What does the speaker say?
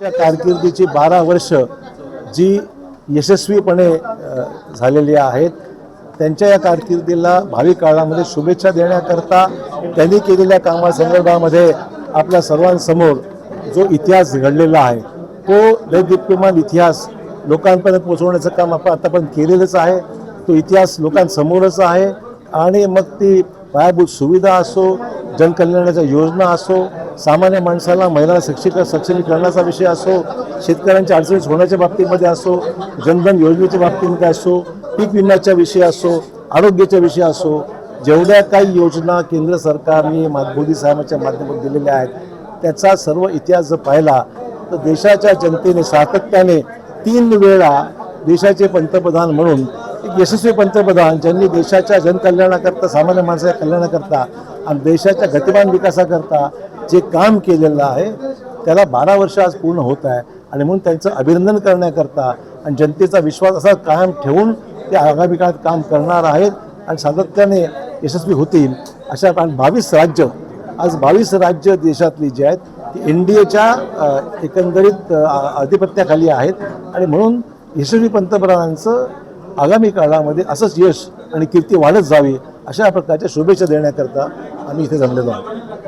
कारकिर्दीची 12 वर्ष जी यशस्वीपणे झालेली आहेत, त्यांच्या या कारकिर्दीला भावी काळामध्ये शुभेच्छा देण्याकरता त्यांनी केलेल्या कामासंदर्भामध्ये आपल्या सर्वांसमोर जो इतिहास घडलेला आहे तो दैदिप्यमान इतिहास लोकांपर्यंत पोहोचवण्याचं काम आपण आतापर्यंत केलेलंच आहे। तो इतिहास लोकांसमोरच आहे आणि मग ती पायाभूत सुविधा असो, जनकल्याणाच्या योजना असो, सामान्य माणसाला महिला सक्षमीकरणाचा विषय असो, शेतकऱ्यांच्या अडचणी सोडण्याच्या बाबतीमध्ये असो, जनधन योजनेच्या बाबतीमध्ये असो, पीक विम्याच्या विषय असो, आरोग्याच्या विषय असो, जेवढ्या काही योजना केंद्र सरकारने मोदी साहेबांच्या माध्यमातून दिलेल्या आहेत त्याचा सर्व इतिहास जर पाहिला तर देशाच्या जनतेने सातत्याने 3 वेळा देशाचे पंतप्रधान म्हणून एक यशस्वी पंतप्रधान ज्यांनी देशाच्या जनकल्याणाकरता, सामान्य माणसाच्या कल्याणाकरता आणि देशाच्या गतिमान विकासाकरता जे काम केलेलं आहे त्याला 12 वर्ष आज पूर्ण होत आहे आणि म्हणून त्यांचं अभिनंदन करण्याकरता आणि जनतेचा विश्वास असा कायम ठेवून ते आगामी काळात काम करणार आहेत आणि सातत्याने यशस्वी होतील। अशा 22 राज्य आज 22 राज्य देशातली जी आहेत ती NDAच्या एकंदरीत अधिपत्याखाली आहेत आणि म्हणून यशस्वी पंतप्रधानांचं आगामी काळामध्ये असंच यश आणि कीर्ती वाढत जावी अशा प्रकारच्या शुभेच्छा देण्याकरता आम्ही इथे जमलेलो आहोत।